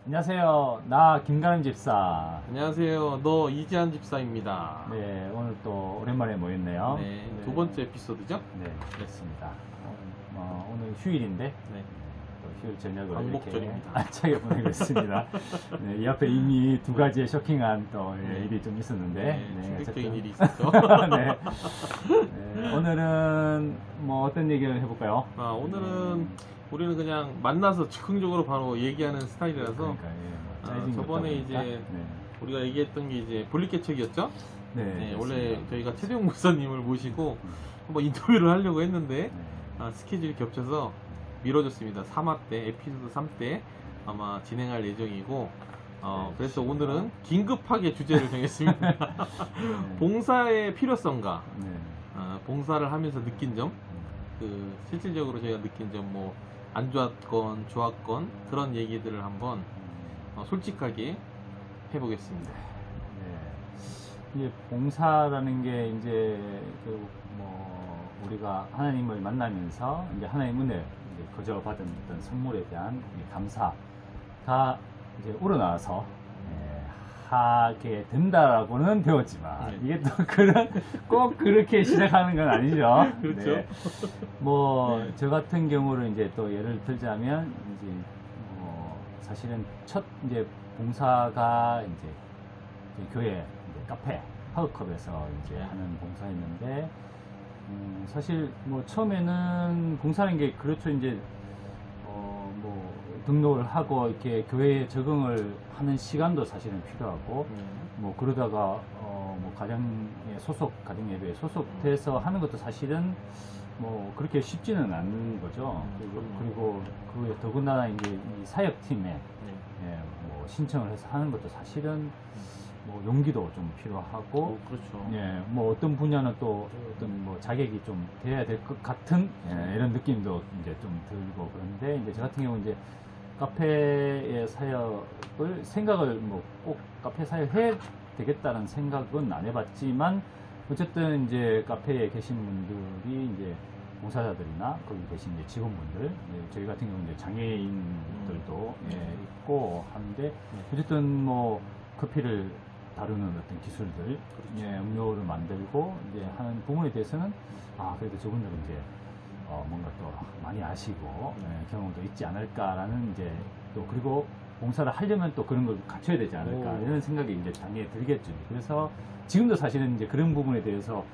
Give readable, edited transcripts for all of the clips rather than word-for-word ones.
안녕하세요. 나 김가람 집사. 안녕하세요. 너 이지한 집사입니다. 네, 오늘 또 오랜만에 모였네요. 네, 두 번째 에피소드죠? 네, 그렇습니다. 오늘 휴일인데 네. 또 휴일 저녁을 광복절입니다. 이렇게 알차게 보내고 있습니다. 네, 이 앞에 이미 두 가지의 쇼킹한 또 네. 일이 좀 있었는데, 네, 충격적인 어쨌든. 일이 있었죠. 네. 네, 오늘은 뭐 어떤 얘기를 해볼까요? 오늘은 우리는 그냥 만나서 즉흥적으로 바로 얘기하는 스타일이라서 그러니까, 뭐 짜여진 저번에 것도 보니까. 이제 네. 우리가 얘기했던 게 이제 볼리케책이었죠? 네, 네, 원래 그렇습니다. 저희가 최대웅 목사님을 모시고 한번 인터뷰를 하려고 했는데 네. 스케줄이 겹쳐서 미뤄졌습니다. 3화 때, 에피소드 3 때 아마 진행할 예정이고 그래서 오늘은 긴급하게 주제를 정했습니다. 네. 봉사의 필요성과 네. 봉사를 하면서 느낀 점, 실질적으로 저희가 느낀 점, 뭐 안 좋았건 좋았건 그런 얘기들을 한번 솔직하게 해보겠습니다. 네. 이제 봉사라는 게 이제 뭐 우리가 하나님을 만나면서 이제 하나님 은혜 이제 거저 받은 어떤 선물에 대한 감사가 이제 우러나와서 하게 된다라고는 배웠지만 네. 이게 또 꼭 그렇게 시작하는 건 아니죠. 그렇죠. 네. 뭐 저 같은 경우를 이제 또 예를 들자면 이제 사실은 첫 이제 봉사가 이제 교회 이제 카페 파워컵에서 이제 하는 봉사였는데 사실 뭐 처음에는 봉사하는 게 그렇죠. 이제 뭐 등록을 하고 이렇게 교회에 적응을 하는 시간도 사실은 필요하고 뭐 그러다가 뭐 가정 예배에 소속돼서 하는 것도 사실은 뭐 그렇게 쉽지는 않은 거죠. 그리고 그 더군다나 이제 이 사역팀에 뭐 신청을 해서 하는 것도 사실은 뭐 용기도 좀 필요하고 그렇죠. 뭐 어떤 분야는 또 어떤 뭐 자격이 좀 돼야 될 것 같은 이런 느낌도 이제 좀 들고 그런데 이제 저 같은 경우 이제 카페의 사역을 생각을 뭐 꼭 카페 사역 해야 되겠다는 생각은 안 해봤지만 어쨌든 이제 카페에 계신 분들이 이제 봉사자들이나 거기 계신 이제 직원분들, 저희 같은 경우 이제 장애인들도 있고 하는데 어쨌든 뭐 커피를 다루는 어떤 기술들, 음료를 만들고 이제 하는 부분에 대해서는 그래도 저분들은 이제 뭔가 또 많이 아시고 경험도 있지 않을까라는 이제 또 그리고 봉사를 하려면 또 그런 걸 갖춰야 되지 않을까 이런 생각이 이제 당연히 들겠죠. 그래서 지금도 사실은 이제 그런 부분에 대해서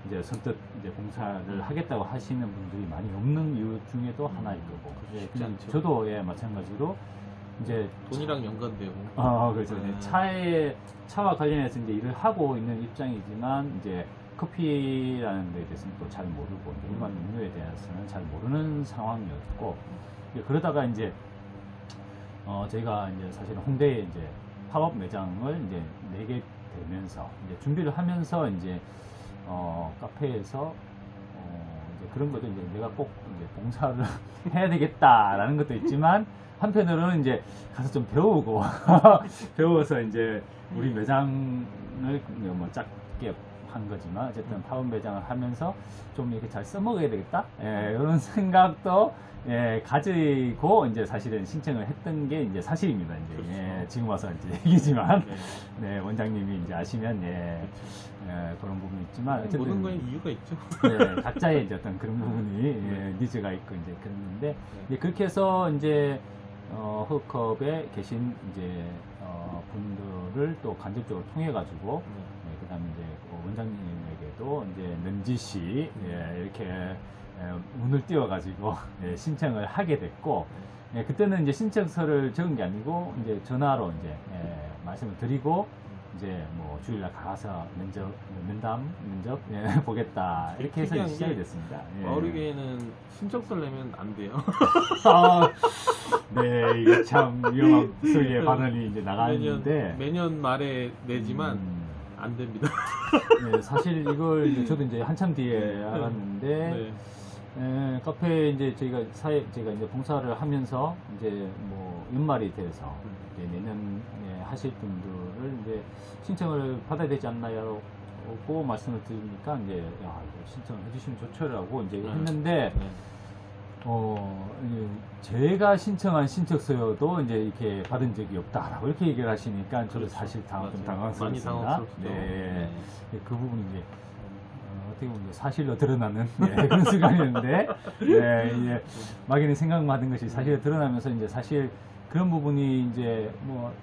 이제 선뜻 이제 봉사를 하겠다고 하시는 분들이 많이 없는 이유 중에도 하나일 거고. 쉽지 않죠. 저도 마찬가지로 이제 돈이랑 연관되고. 그렇죠. 차와 관련해서 이제 일을 하고 있는 입장이지만 이제 커피라는 데에 대해서는 또 잘 모르고 일반 음료에 대해서는 잘 모르는 상황이었고 그러다가 이제 저희가 이제 사실은 홍대에 이제 팝업 매장을 이제 내게 되면서 이제 준비를 하면서 이제 카페에서 이제 그런 것도 이제 내가 꼭 이제 봉사를 해야 되겠다라는 것도 있지만 한편으로는 이제 가서 좀 배우고 배워서 이제 우리 매장을 뭐 작게 한 거지만 어쨌든 팝업 매장을 하면서 좀 이렇게 잘 써먹어야 되겠다 이런 생각도 가지고 이제 사실은 신청을 했던 게 이제 사실입니다. 이제 그렇죠. 지금 와서 이제 얘기지만 원장님이 이제 아시면 그런 부분이 있지만 어쨌든 모든 거에 이유가 있죠. 각자의 이제 어떤 그런 부분이 니즈가 있고 이제 그랬는데 그렇게 해서 이제 허컵에 계신 이제 분들을 또 간접적으로 통해 가지고 그다음에 이제 원장님에게도 이제 능지시 이렇게 문을 띄워 가지고 신청을 하게 됐고 그때는 이제 신청서를 적은 게 아니고 이제 전화로 이제 말씀을 드리고 이제 뭐 주일날 가서 면담 보겠다 이렇게 해서 특이한 시작이 게 됐습니다. 마을교회는 신청서를 내면 안 돼요. 네, 이거 참 위험한 소리의 반응이 이제 나가는데 매년 말에 내지만 안 됩니다. 네, 사실 이걸 이제 저도 이제 한참 뒤에 알았는데 카페에 이제 제가 이제 봉사를 하면서 이제 뭐 연말이 돼서 이제 내년에 하실 분들을 이제 신청을 받아야 되지 않나요? 고 말씀을 드리니까 이제 이거 신청을 해주시면 좋죠라고 이제 했는데 제가 신청한 신청서도 이제 이렇게 받은 적이 없다라고 이렇게 얘기를 하시니까 저도 그렇죠. 사실 좀 맞아요. 많이 당황스럽습니다. 당황스럽죠. 네. 그 부분이 이제 어떻게 보면 이제 사실로 드러나는 그런 순간이었는데, 이제 막연히 생각받은 것이 사실로 드러나면서 이제 사실 그런 부분이 이제 뭐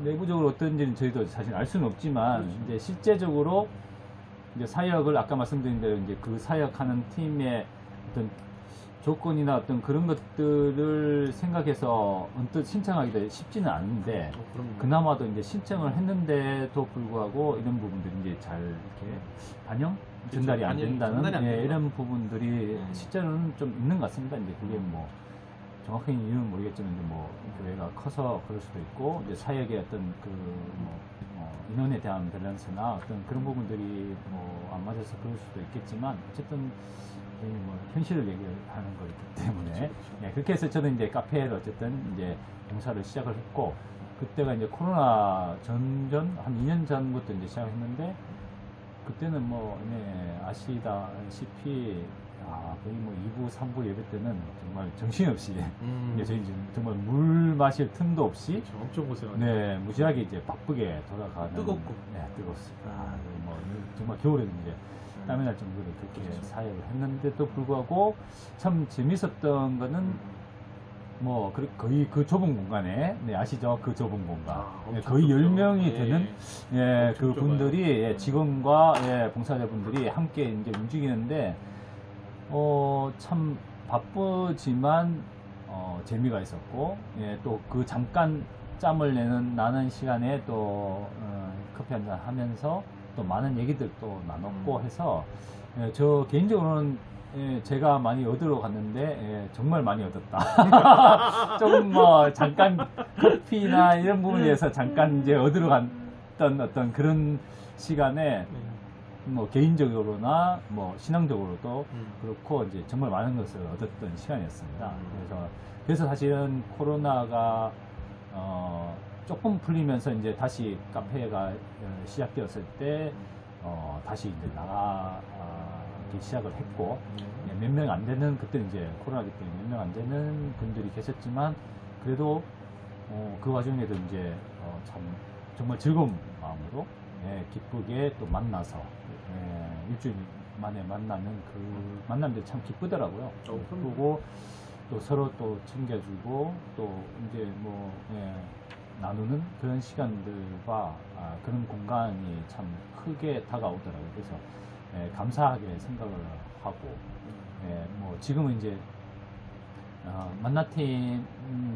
내부적으로 어떤지는 저희도 사실 알 수는 없지만 그렇죠. 이제 실제적으로 이제 사역을 아까 말씀드린 대로 이제 그 사역하는 팀의 어떤 조건이나 어떤 그런 것들을 생각해서 언뜻 신청하기도 쉽지는 않은데 그럼요. 그나마도 이제 신청을 했는데도 불구하고 이런 부분들이 이제 잘 이렇게 반영 전달이 안 된다는 전달이 안 되는 이런 부분들이 음. 실제로는 좀 있는 것 같습니다. 이제 그게 뭐 정확한 이유는 모르겠지만 이제 뭐 교회가 커서 그럴 수도 있고 이제 사역의 어떤 그 인원에 대한 밸런스나 어떤 그런 부분들이 뭐 안 맞아서 그럴 수도 있겠지만 어쨌든 뭐 현실을 얘기하는 거기 때문에 그렇죠. 그렇게 해서 저는 이제 카페를 어쨌든 이제 봉사를 시작을 했고 그때가 이제 코로나 한 2년 전부터 이제 시작했는데 그때는 뭐 아시다시피 거의 뭐 2부, 3부 예배 때는 정말 정신없이 이제 저희 지금 정말 물 마실 틈도 없이 그렇죠. 엄청 고생하죠. 네 무지하게 이제 바쁘게 돌아가는 뜨겁고. 뜨겁습니다. 뭐 정말 겨울에도 이제 땀이 날 정도로 그렇게 그렇죠. 사역을 했는데도 불구하고 참 재밌었던 거는 뭐 거의 그 좁은 공간에 아시죠? 그 좁은 공간 엄청 거의 좁죠. 10명이 네. 되는 엄청 그 분들이 직원과 봉사자분들이 함께 이제 움직이는데 참 바쁘지만 재미가 있었고 또 그 잠깐 짬을 나는 시간에 또 커피 한잔 하면서 또 많은 얘기들도 나눴고 해서 저 개인적으로는 제가 많이 얻으러 갔는데 정말 많이 얻었다. 조금 뭐 잠깐 커피나 이런 부분에서 잠깐 이제 얻으러 갔던 어떤 그런 시간에 뭐 개인적으로나 뭐 신앙적으로도 그렇고 이제 정말 많은 것을 얻었던 시간이었습니다. 그래서 사실은 코로나가 조금 풀리면서 이제 다시 카페가 시작되었을 때 다시 이제 나가기 시작을 했고 몇 명 안 되는 그때 이제 코로나기 때문에 몇 명 안 되는 분들이 계셨지만 그래도 그 와중에도 이제 참 정말 즐거운 마음으로 기쁘게 또 만나서 일주일 만에 만나는 그 만남들이 참 기쁘더라고요. 기쁘고 또 서로 또 챙겨주고 또 이제 뭐 나누는 그런 시간들과 그런 공간이 참 크게 다가오더라고요. 그래서 감사하게 생각을 하고 뭐 지금은 이제 만나팀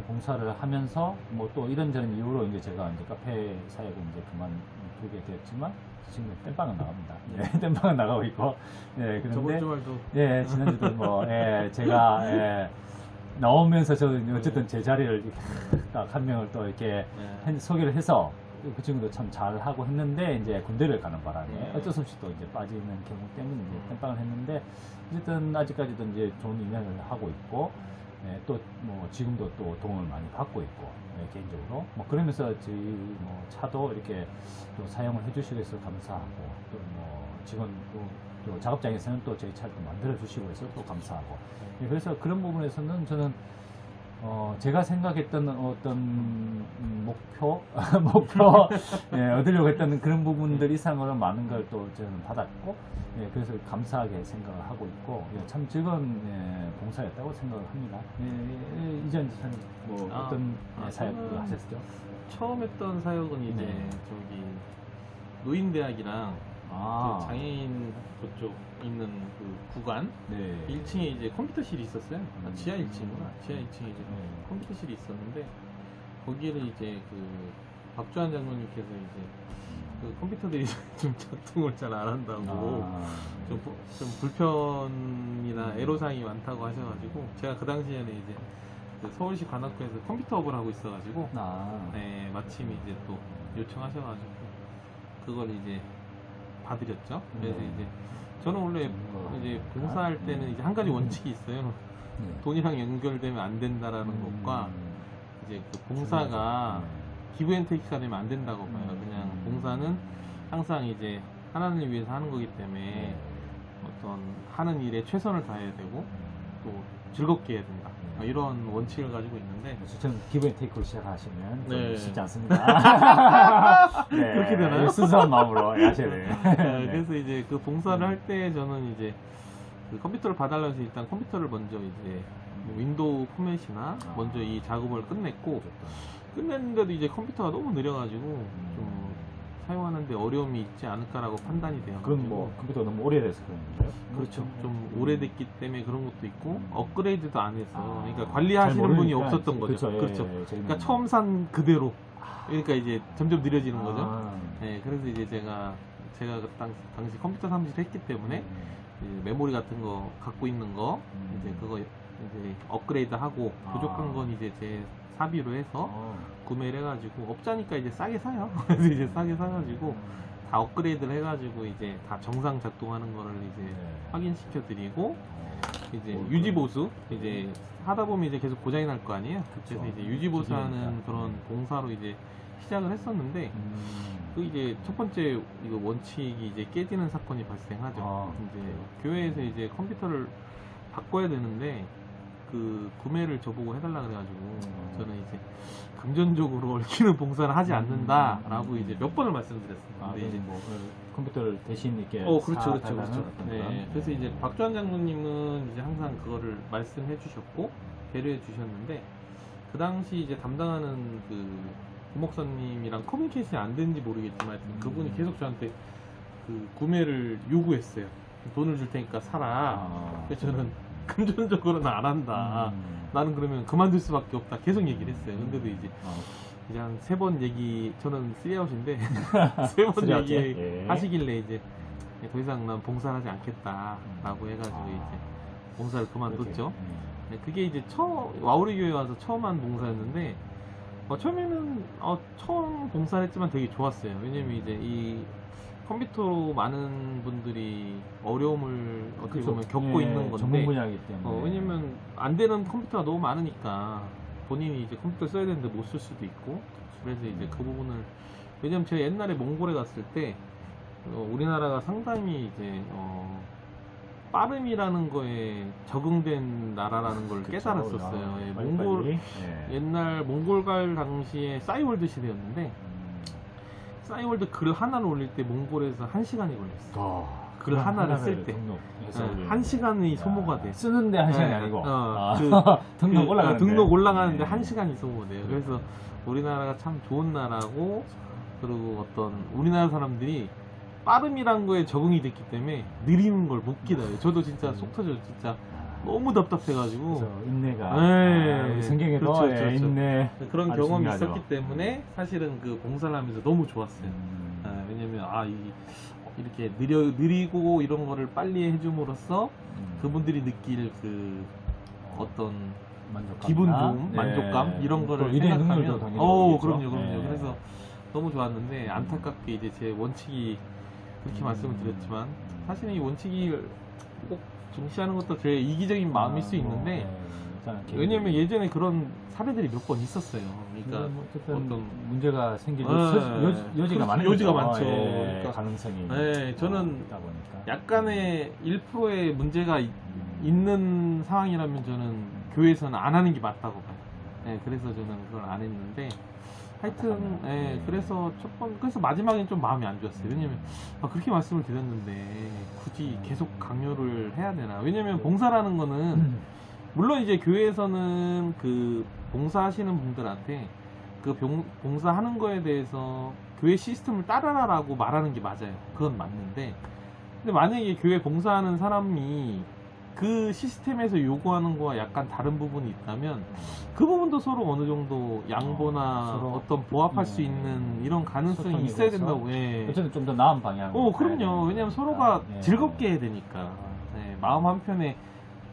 봉사를 하면서 뭐 또 이런저런 이유로 이제 제가 이제 카페 사역을 이제 그만두게 되었지만 지금 땜빵은 나갑니다. 땜빵은 나가고 있고 그런데 저번 주말도 지난주도 뭐 제가 나오면서 저는 어쨌든 제 자리를 딱 한 명을 또 이렇게 소개를 해서 그 친구도 참 잘하고 했는데 이제 군대를 가는 바람에 어쩔 수 없이 또 이제 빠지는 경우 때문에 이제 땜빵을 했는데 어쨌든 아직까지도 이제 좋은 인연을 하고 있고 또 뭐 지금도 또 도움을 많이 받고 있고 개인적으로 뭐 그러면서 저희 뭐 차도 이렇게 또 사용을 해주시고 해서 감사하고 또 뭐 직원 또 작업장에서는 또 저희 차를 또 만들어 주시고 해서 또 감사하고 그래서 그런 부분에서는 저는 제가 생각했던 어떤 목표 얻으려고 했던 그런 부분들 이상으로 많은 걸 또 저는 받았고 그래서 감사하게 생각을 하고 있고 참 즐거운 봉사였다고 생각을 합니다. 이전 뭐 어떤 사역을 하셨죠? 처음 했던 사역은 이제 저기 노인대학이랑 그 장애인 그쪽 있는 그 구간 1층에 이제 컴퓨터실이 있었어요. 지하 1층이구나. 지하 1층에 이제 컴퓨터실이 있었는데 거기를 이제 그 박주한 장로님께서 이제 그 컴퓨터들이 좀 작동을 잘 안 한다고 좀 불편이나 애로사항이 많다고 하셔가지고 제가 그 당시에는 이제 그 서울시 관악구에서 컴퓨터업을 하고 있어가지고 마침 이제 또 요청하셔가지고 그걸 이제 봐드렸죠. 그래서 이제 저는 원래 이제 봉사할 때는 이제 한 가지 원칙이 있어요. 돈이랑 연결되면 안 된다라는 것과 이제 그 봉사가 기브앤테이크가 되면 안 된다고 봐요. 그냥 봉사는 항상 이제 하나님을 위해서 하는 거기 때문에 어떤 하는 일에 최선을 다해야 되고 또 즐겁게 해야 된다. 이런 원칙을 가지고 있는데 전 기본 테이크로 시작하시면 좀 네. 쉽지 않습니다. 네, 그렇게 되나요? 순수한 마음으로 하셔야 돼요. 그래서 이제 그 봉사를 할 때 저는 이제 그 컴퓨터를 봐달라고 해서 일단 컴퓨터를 먼저 이제 윈도우 포맷이나 먼저 이 작업을 끝냈고, 끝냈는데도 이제 컴퓨터가 너무 느려가지고 좀 사용하는데 어려움이 있지 않을까라고 판단이 돼요. 그건 뭐 컴퓨터 너무 오래돼서 그런 건가요? 그렇죠. 좀 오래됐기 때문에 그런 것도 있고 업그레이드도 안 해서 그러니까 잘 관리하시는 분이 모르니까 없었던 거죠. 그렇죠. 예, 그렇죠. 예, 그러니까 처음 산 그대로. 그러니까 이제 점점 느려지는 거죠. 아. 네, 그래서 이제 제가 그 당시 컴퓨터 사무실 했기 때문에 이제 메모리 같은 거 갖고 있는 거 이제 그거 이제 업그레이드 하고 부족한 건 이제 제 사비로 해서 구매를 해가지고 업자니까 이제 싸게 사요. 그래서 이제 싸게 사가지고 다 업그레이드를 해가지고 이제 다 정상 작동하는 거를 이제 확인시켜 드리고 이제 유지 보수 이제 하다 보면 이제 계속 고장이 날 거 아니에요. 그래서 이제 유지 보수하는 그런 봉사로 이제 시작을 했었는데 그 이제 첫 번째 이거 원칙이 이제 깨지는 사건이 발생하죠. 이제 교회에서 이제 컴퓨터를 바꿔야 되는데 그 구매를 저보고 해달라 그래가지고 저는 이제 금전적으로 얽히는 봉사를 하지 않는다라고 이제 몇 번을 말씀드렸습니다. 근데 이제 뭐 컴퓨터를 대신 이렇게 그렇죠. 사달라는 어떤 네. 그런? 그래서 이제 박주환 장로님은 이제 항상 그거를 말씀해 주셨고 배려해 주셨는데 그 당시 이제 담당하는 그 부목사님이랑 커뮤니케이션이 안 되는지 모르겠지만 그분이 계속 저한테 그 구매를 요구했어요. 돈을 줄 테니까 사라. 그래서 저는 금전적으로는 안 한다. 나는 그러면 그만둘 수밖에 없다. 계속 얘기를 했어요. 근데도 이제 한 3번 얘기, 저는 3아웃인데 3번 얘기 하시길래 이제 더 이상 난 봉사를 하지 않겠다라고 해가지고 이제 봉사를 그만뒀죠. 그게 이제 와우리 교회 와서 처음 한 봉사였는데 처음에는 처음 봉사를 했지만 되게 좋았어요. 왜냐면 이제 이 컴퓨터로 많은 분들이 어려움을 어떻게 보면 겪고 있는 건데 전문 분야이기 때문에 왜냐면 안 되는 컴퓨터가 너무 많으니까 본인이 이제 컴퓨터 써야 되는데 못 쓸 수도 있고 그래서 이제 그 부분을 왜냐면 제가 옛날에 몽골에 갔을 때 우리나라가 상당히 이제 빠름이라는 거에 적응된 나라라는 걸 깨달았었어요. 몽골 옛날 몽골 갈 당시에 싸이월드 시대였는데 싸이월드 글 하나를 올릴 때 몽골에서 1시간이 걸렸어. 글 하나를 쓸 때. 1시간이 소모가 돼. 쓰는데 1시간이 아니고. 등록 올라가는데 1시간이 소모돼요. 그래서 우리나라가 참 좋은 나라고 그리고 어떤 우리나라 사람들이 빠름이란 거에 적응이 됐기 때문에 느리는 걸 못 기다려요. 저도 진짜 속 터져요. 진짜 너무 답답해가지고. 인내가. 우리 성경에도 그렇죠. 인내. 그런 경험이 중요하죠. 있었기 때문에 사실은 그 봉사를 하면서 너무 좋았어요. 왜냐면 이렇게 느리고 이런 거를 빨리 해줌으로써 그분들이 느낄 그 어떤 기분 좋음, 만족감 이런 거를 생각하면 그럼요. 그래서 너무 좋았는데 안타깝게 이제 제 원칙이 그렇게 말씀을 드렸지만 사실은 이 원칙이 꼭 중시하는 것도 제 이기적인 마음일 수 있는데 왜냐면 예전에 그런 사례들이 몇 번 있었어요. 그러니까 어떤 문제가 생길 여지가 많죠. 그러니까 가능성이 저는 약간의 1%의 문제가 있는 상황이라면 저는 교회에서는 안 하는 게 맞다고 봐요. 그래서 저는 그걸 안 했는데 하여튼 그래서 그래서 마지막엔 좀 마음이 안 좋았어요. 왜냐면 그렇게 말씀을 드렸는데 굳이 계속 강요를 해야 되나? 왜냐면 봉사라는 거는 물론 이제 교회에서는 그 봉사하시는 분들한테 그 봉사하는 거에 대해서 교회 시스템을 따르라라고 말하는 게 맞아요. 그건 맞는데 근데 만약에 교회 봉사하는 사람이 그 시스템에서 요구하는 거와 약간 다른 부분이 있다면 그 부분도 서로 어느 정도 양보나 어떤 보합할 수 있는 이런 가능성이 있어야 된다고. 어쨌든 좀 더 나은 방향으로. 그럼요. 왜냐면 서로가 즐겁게 해야 되니까. 마음 한편에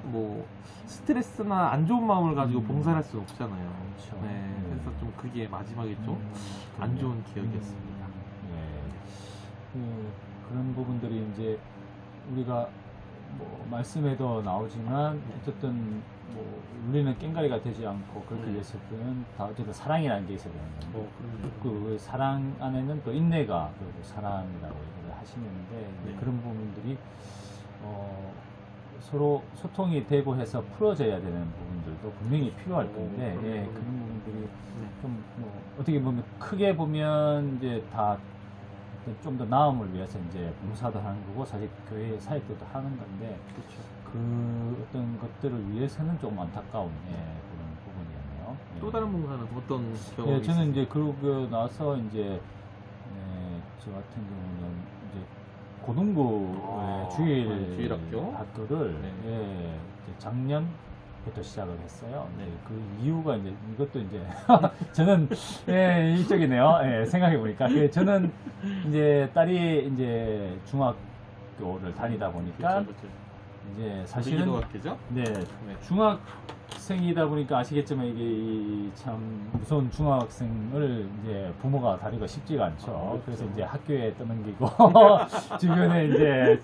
뭐 스트레스나 안 좋은 마음을 가지고 봉사를 할 수는 없잖아요. 그래서 좀 그게 마지막에 좀 안 좋은 기억이었습니다. 그런 부분들이 이제 우리가 뭐 말씀에도 나오지만 어쨌든 뭐 우리는 깽가리가 되지 않고 그렇게 됐을 때는 다 어쨌든 사랑이라는 게 있어야 되는 건데 그 사랑 안에는 또 인내가 그리고 사랑이라고 얘기를 하시는데 그런 부분들이 서로 소통이 되고 해서 풀어져야 되는 부분들도 분명히 필요할 건데, 예, 그런 부분들이 좀 뭐 어떻게 보면 크게 보면 이제 다 좀 더 나음을 위해서 이제 봉사도 하는 거고 사실 교회 사역들도 하는 건데 그렇죠. 그 어떤 것들을 위해서는 좀 안타까운 그런 부분이었네요. 예. 또 다른 봉사는 어떤 경험이 예, 저는 있으세요? 이제 그러고 나서 이제 저 같은 경우는 이제 고등부의 주일 학교를 네. 이제 작년부터 시작을 했어요. 네. 그 이유가 이제 이것도 이제 저는 이쪽이네요. 생각해 보니까 저는 이제 딸이 이제 중학교를 다니다 보니까 그렇죠. 이제 사실은 기도학교죠? 네, 중학생이다 보니까 아시겠지만 이게 참 무서운 중학생을 이제 부모가 다루기가 쉽지가 않죠. 그렇죠. 그래서 이제 학교에 떠넘기고 주변에 이제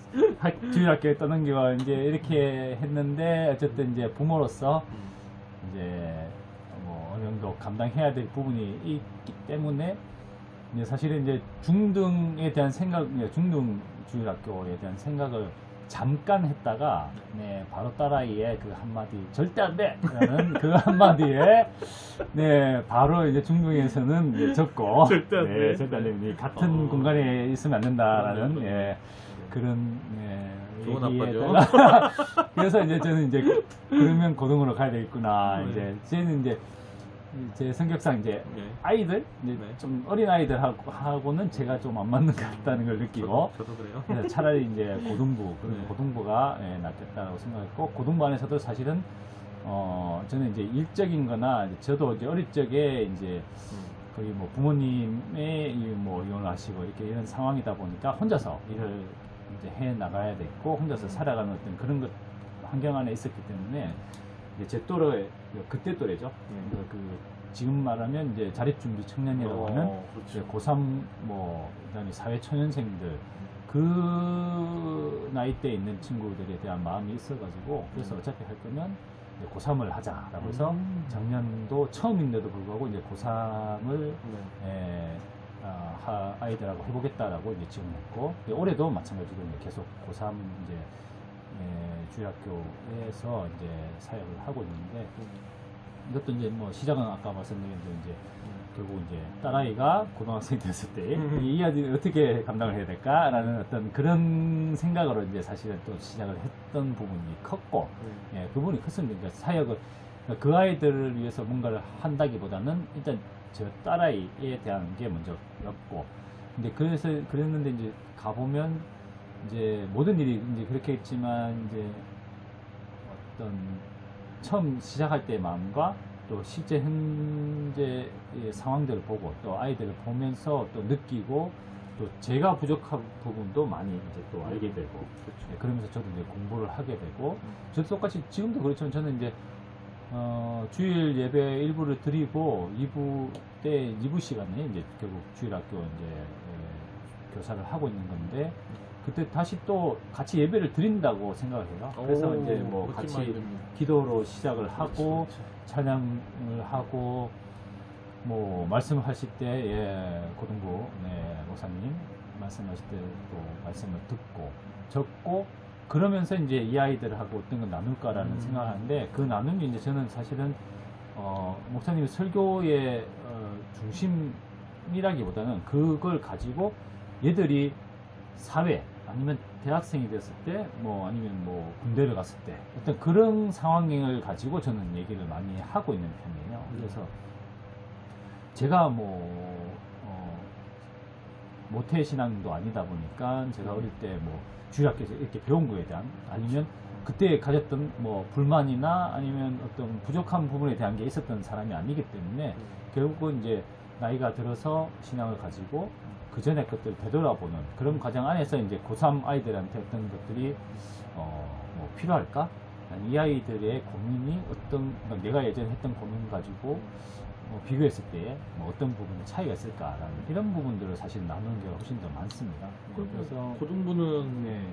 주일학교에 떠넘기고 이제 이렇게 했는데 어쨌든 이제 부모로서 이제 뭐 어느 정도 감당해야 될 부분이 있기 때문에 이제 사실은 이제 중등에 대한 생각, 중등 주일학교에 대한 생각을 잠깐 했다가 바로 딸아이의 그 한마디 절대 안 돼! 라는 그 한마디에 바로 이제 중등에서는 이제 접고 절대 안 돼. 절대 안 됩니다. 같은 공간에 있으면 안 된다라는 그런 좋은 얘기에 아빠죠. 따라 그래서 이제 저는 이제 그러면 고등으로 가야 되겠구나. 이제 저는 이제 제 성격상 이제 아이들 이제 좀 어린 아이들하고는 제가 좀 안 맞는 것 같다는 걸 느끼고 저도 그래요. 그래서 차라리 이제 고등부가 낫겠다고 생각했고 고등부 안에서도 사실은 저는 이제 일적인거나 저도 이제 어릴 적에 이제 거의 뭐 부모님의 뭐 이혼을 하시고 이렇게 이런 상황이다 보니까 혼자서 일을 이제 해 나가야 됐고 혼자서 살아가는 어떤 그런 것 환경 안에 있었기 때문에 이제 제 또래 그때 또래죠. 지금 말하면 이제 자립준비 청년이라고 하는 그렇죠. 고3 뭐 그다음에 사회 초년생들 그 나이대에 있는 친구들에 대한 마음이 있어가지고 그래서 어차피 할 거면 이제 고3을 하자라고 해서 작년도 처음인데도 불구하고 이제 고3을 아이들하고 해보겠다라고 이제 지원했고 올해도 마찬가지로 이제 계속 고3 이제 주일학교에서 이제 사역을 하고 있는데 이것도 이제 뭐 시작은 아까 말씀드린 대로 이제 결국 이제 딸아이가 고등학생이 됐을 때 이 아이를 어떻게 감당을 해야 될까라는 어떤 그런 생각으로 이제 사실은 또 시작을 했던 부분이 컸고 그 부분이 컸습니다. 그러니까 사역을 그 아이들을 위해서 뭔가를 한다기보다는 일단 저 딸아이에 대한 게 먼저였고 근데 그래서 그랬는데 이제 가보면 이제 모든 일이 이제 그렇게 했지만 이제 어떤 처음 시작할 때의 마음과 또 실제 현재의 상황들을 보고 또 아이들을 보면서 또 느끼고 또 제가 부족한 부분도 많이 이제 또 알게 되고 그러면서 저도 이제 공부를 하게 되고 저도 똑같이 지금도 그렇지만 저는 이제 주일 예배 일부를 드리고 2부 때 2부 시간에 이제 결국 주일학교 이제 교사를 하고 있는 건데 그때 다시 또 같이 예배를 드린다고 생각을 해요. 그래서 이제 뭐 같이 기도로 시작을 하고 찬양을 하고 뭐 말씀하실 때 고등부 목사님 말씀하실 때 또 말씀을 듣고 적고 그러면서 이제 이 아이들하고 어떤 걸 나눌까라는 생각을 하는데 그 나눔이 이제 저는 사실은 목사님의 설교의 중심이라기보다는 그걸 가지고 얘들이 사회 아니면 대학생이 됐을 때 뭐 아니면 뭐 군대를 갔을 때 어떤 그런 상황을 가지고 저는 얘기를 많이 하고 있는 편이에요. 그래서 제가 뭐 모태신앙도 아니다 보니까 제가 어릴 때 뭐 주일학교에서 이렇게 배운 거에 대한 아니면 그때 가졌던 뭐 불만이나 아니면 어떤 부족한 부분에 대한 게 있었던 사람이 아니기 때문에 결국은 이제 나이가 들어서 신앙을 가지고 그 전에 것들을 되돌아보는 그런 과정 안에서 이제 고3 아이들한테 어떤 것들이 뭐 필요할까? 이 아이들의 고민이 어떤 내가 예전에 했던 고민 가지고 비교했을 때 뭐 어떤 부분에 차이가 있을까라는 이런 부분들을 사실 나누는 게 훨씬 더 많습니다. 그래서 고등부는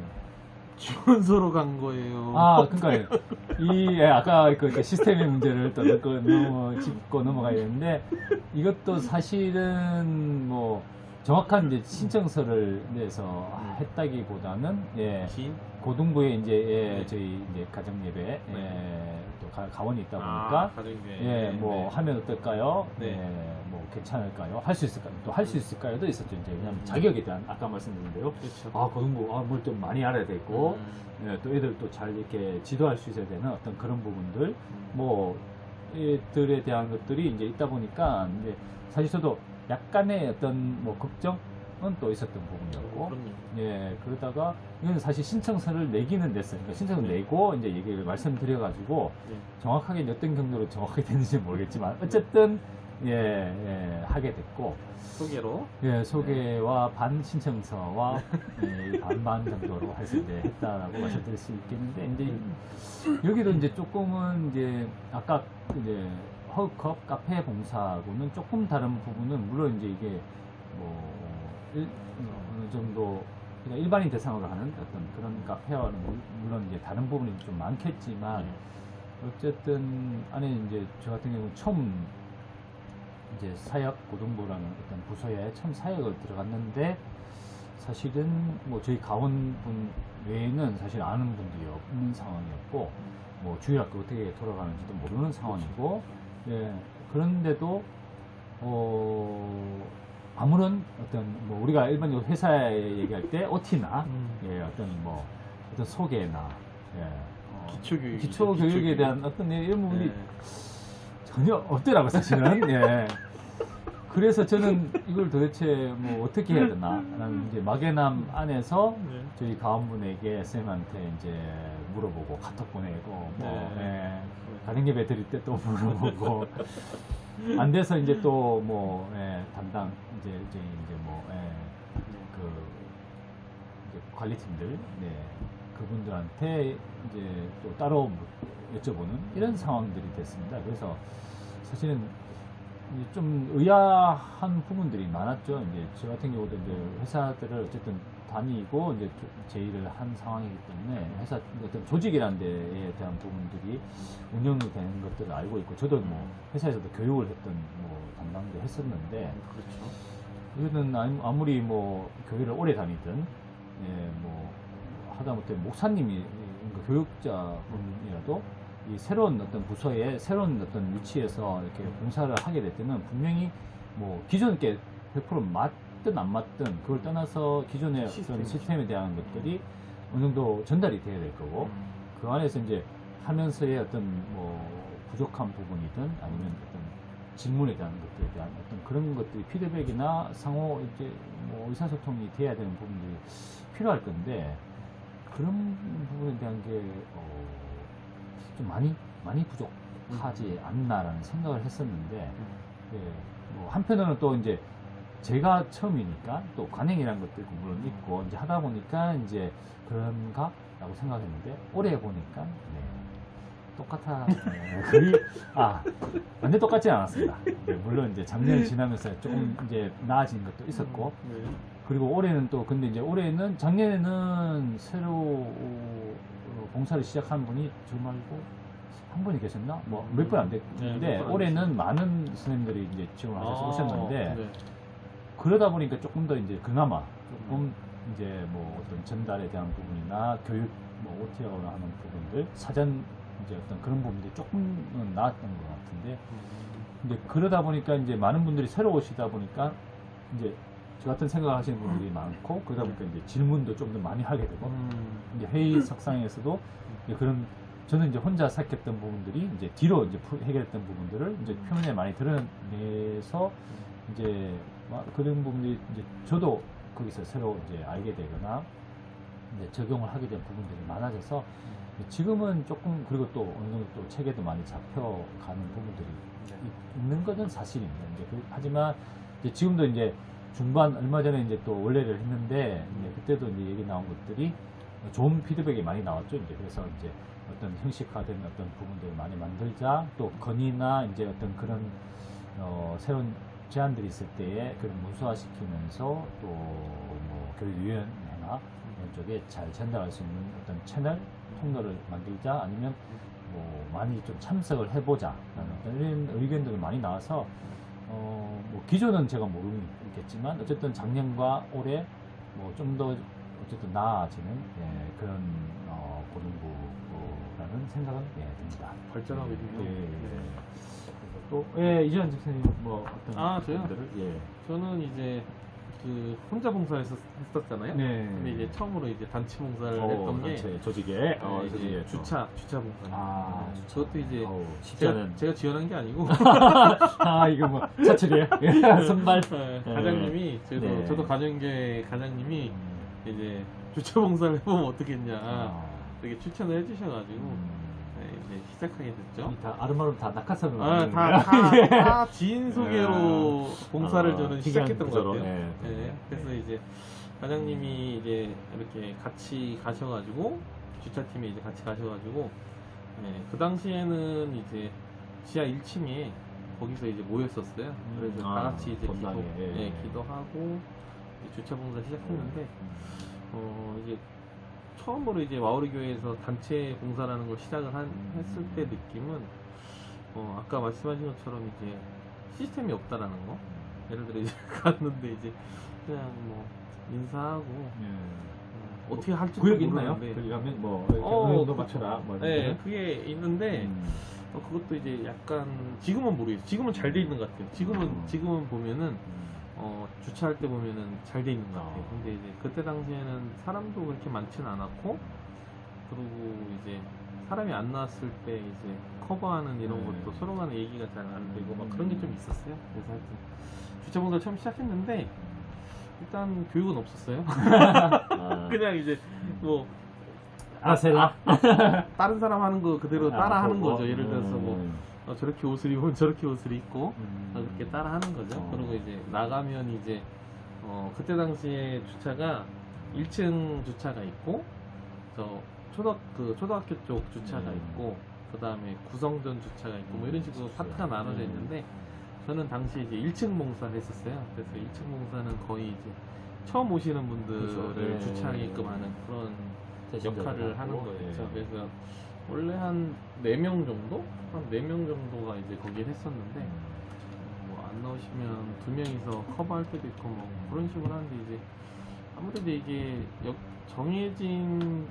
지원서로 간 거예요. 그러니까 아까 그 시스템의 문제를 또 짚고 넘어가야 되는데 이것도 사실은 뭐 정확한 이제 신청서를 내서 했다기보다는 예, 긴? 고등부에 이제 예, 네. 저희 이제 가정 예배 네. 예, 또 가원이 있다 보니까 가정교회. 예, 뭐 하면 어떨까요? 네. 예, 뭐 괜찮을까요? 할 수 있을까요? 또 할 수 있을까요?도 있었죠. 이제 왜냐하면 자격에 대한 아까 말씀드린 대로 그렇죠. 아 고등부 뭘 좀 많이 알아야 되고 예, 또 애들 또 잘 이렇게 지도할 수 있어야 되는 어떤 그런 부분들 뭐 애들에 대한 것들이 이제 있다 보니까 이제 사실 저도 약간의 어떤 뭐 걱정은 또 있었던 부분이었고 그럼요. 예 그러다가 이건 사실 신청서를 내기는 냈어요. 그러니까 신청을 네. 내고 이제 얘기를 말씀드려가지고 네. 정확하게 이제 어떤 경로로 정확하게 됐는지 모르겠지만 어쨌든 예, 하게 됐고 소개로. 예 소개와 반 신청서와 예, 반반 정도로 해서 이제 했다라고 말씀드릴 수 있겠는데 이제 여기도 이제 조금은 이제 아까 이제 허브컵 카페 봉사하고는 조금 다른 부분은 물론 이제 이게 뭐 어느 정도 그냥 일반인 대상으로 하는 어떤 그런 카페와는 물론 이제 다른 부분이 좀 많겠지만 어쨌든 안에 이제 저 같은 경우는 처음 이제 사역 고등부라는 어떤 부서에 처음 사역을 들어갔는데 사실은 뭐 저희 가원분 외에는 사실 아는 분들이 없는 상황이었고 뭐 주일학교 어떻게 돌아가는지도 모르는 상황이고 예 그런데도 아무런 어떤 뭐 우리가 일반적으로 회사에 얘기할 때 OT나 예 어떤 뭐 어떤 소개나 예 기초교육에 대한 어떤 이런 부분이 네. 전혀 없더라고 사실은. 예. 그래서 저는 이걸 도대체 뭐 어떻게 해야 되나 라는 이제 막연함 안에서 네. 저희 가원분에게 쌤한테 이제 물어보고 카톡 보내고 뭐 네. 예, 가정예배 드릴 때 또 물어보고 안 돼서 이제 또 뭐 예, 담당 이제 뭐 그 이제 관리팀들 네, 그분들한테 이제 또 따로 여쭤보는 이런 상황들이 됐습니다. 그래서 사실은 이제 좀 의아한 부분들이 많았죠. 이제 저 같은 경우도 이제 회사들을 어쨌든 다니고 이제 제의를 한 상황이기 때문에 회사 어떤 조직이라는 데에 대한 부분들이 운영이 되는 것들을 알고 있고 저도 뭐 회사에서도 교육을 했던 뭐 담당도 했었는데 그렇죠. 이거는 아무리 뭐 교회를 오래 다니든 예, 뭐 하다못해 목사님이 교육자분이라도 이 새로운 어떤 부서에 새로운 어떤 위치에서 이렇게 봉사를 하게 될 때는 분명히 뭐 기존 게 100% 맞든 안 맞든 그걸 떠나서 기존의 어떤 시스템에 대한 것들이 어느 정도 전달이 돼야 될 거고 그 안에서 이제 하면서의 어떤 뭐 부족한 부분이든 아니면 어떤 질문에 대한 것들에 대한 어떤 그런 것들이 피드백이나 상호 이제 뭐 의사소통이 돼야 되는 부분들이 필요할 건데 그런 부분에 대한 게 좀 많이 부족하지 않나라는 생각을 했었는데 예, 뭐 한편으로는 또 이제 제가 처음이니까 또 관행이라는 것도 물론 있고 이제 하다 보니까 이제 그런가라고 생각했는데 올해 보니까 똑같아 거의 완전 똑같지 않았습니다. 물론 이제 작년이 지나면서 조금 이제 나아진 것도 있었고 그리고 올해는 또 근데 이제 올해는 작년에는 새로 봉사를 시작한 분이 저 말고 한 분이 계셨나? 뭐 몇 분 안 됐는데 올해는 많은 선생님들이 이제 지원하셔서 오셨는데 그러다 보니까 조금 더 이제 그나마 조금 이제 뭐 어떤 전달에 대한 부분이나 교육 뭐 OT라고 하는 부분들 사전 이제 어떤 그런 부분들이 조금은 나았던 것 같은데 이제 그러다 보니까 이제 많은 분들이 새로 오시다 보니까 이제 저 같은 생각을 하시는 분들이 많고 그러다 보니까 이제 질문도 좀 더 많이 하게 되고 이제 회의석상에서도 이제 그런 저는 이제 혼자 생각했던 부분들이 이제 뒤로 이제 해결했던 부분들을 이제 표면에 많이 드러내서 이제 그런 부분들이 이제 저도 거기서 새로 이제 알게 되거나 이제 적용을 하게 된 부분들이 많아져서 지금은 조금 그리고 또 어느 정도 또 체계도 많이 잡혀가는 부분들이 있는 것은 사실입니다. 이제 하지만 이제 지금도 이제 중반 얼마 전에 이제 또 원래를 했는데 이제 그때도 이제 얘기 나온 것들이 좋은 피드백이 많이 나왔죠. 이제 그래서 이제 어떤 형식화된 어떤 부분들을 많이 만들자 또 건의나 이제 어떤 그런 새로운 제안들이 있을 때에 그런 문서화시키면서 또 뭐 교육위원회나 이런 쪽에 잘 전달할 수 있는 어떤 채널 통로를 만들자 아니면 뭐 많이 좀 참석을 해보자 라는 어떤 이런 의견들이 많이 나와서 뭐 기존은 제가 모르는 이렇게 됐지만 어쨌든 작년과 올해 뭐 좀 더 어쨌든 나아지는 그런 고등부라는 생각은 듭니다. 발전하고 있네요. 또 이재환 집사님 뭐 어떤 저요? 분들을 저는 이제 그 혼자 했었잖아요. 근데 이제 처음으로 이제 단체 봉사를 했던 게 조직에 이제 주차 봉사. 그것도 이제 쉽지 않은 제가 지원한 게 아니고 이거 뭐 차출이에요? 선발 과장님이 저도 가정계 과장님이 이제 주차 봉사를 해보면 어떻겠냐 되게 추천을 해주셔가지고 이제 시작하게 됐죠. 다 아름아름 다 낙하산으로 다 지인 소개로 봉사를 저는 시작했던 것 같아요. 그래서 이제 과장님이 이제 이렇게 같이 가셔가지고 주차팀에 이제 같이 가셔가지고 그 당시에는 이제 지하 1층에 거기서 이제 모였었어요. 그래서 다 같이 이제 기도하고 주차 봉사 시작했는데 이제 처음으로 이제 와우리 교회에서 단체 봉사라는 걸 시작을 했을 때 느낌은 아까 말씀하신 것처럼 이제 시스템이 없다라는 거. 예를 들어 이제 갔는데 이제 그냥 뭐 인사하고 어떻게 할지 모르겠나요? 모르는데 거기 가면 뭐 너 맞춰라 뭐 그게 있는데 그것도 이제 약간 지금은 모르겠어요. 지금은 잘 돼 있는 것 같아요. 지금은 보면은 주차할 때 보면은 잘 돼 있는 것 같아요. 근데 이제 그때 당시에는 사람도 그렇게 많지는 않았고, 그리고 이제 사람이 안 나왔을 때 이제 커버하는 이런 것도 서로 간에 얘기가 잘 안 되고 막 그런 게 좀 있었어요. 그래서 하여튼 주차 봉사 처음 시작했는데 일단 교육은 없었어요. 그냥 이제 뭐 아세라 다른 사람 하는 거 그대로 따라 하는 거죠. 예를 들어서 뭐 저렇게 옷을 입으면 저렇게 옷을 입고 그렇게 따라 하는 거죠. 그리고 이제 나가면 이제 그때 당시에 주차가 1층 주차가 있고 초등학교 쪽 주차가 있고 그 다음에 구성전 주차가 있고 뭐 이런 식으로 파트가 나눠져 있는데 저는 당시 이제 1층 봉사를 했었어요. 그래서 1층 봉사는 거의 이제 처음 오시는 분들을 주차하게끔 하는 그런 역할을 하는 거였죠. 그래서 원래 한 4명 정도? 한 4명 정도가 이제 거기를 했었는데 뭐 안 나오시면 2명이서 커버할 때도 있고 뭐 그런 식으로 하는데 이제 아무래도 이게 정해진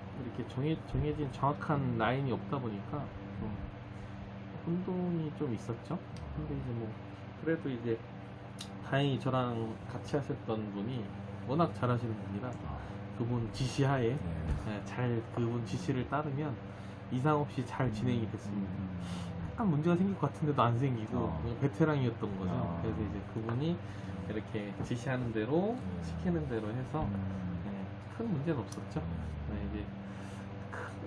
정확한 라인이 없다 보니까 좀 혼돈이 좀 있었죠. 근데 이제 뭐 그래도 이제 다행히 저랑 같이 하셨던 분이 워낙 잘하시는 분이라 그분 지시하에 그분 지시를 따르면 이상 없이 잘 진행이 됐습니다. 약간 문제가 생길 것 같은데도 안 생기고 베테랑이었던 거죠. 그래서 이제 그분이 이렇게 지시하는 대로 시키는 대로 해서 큰 문제는 없었죠. 이제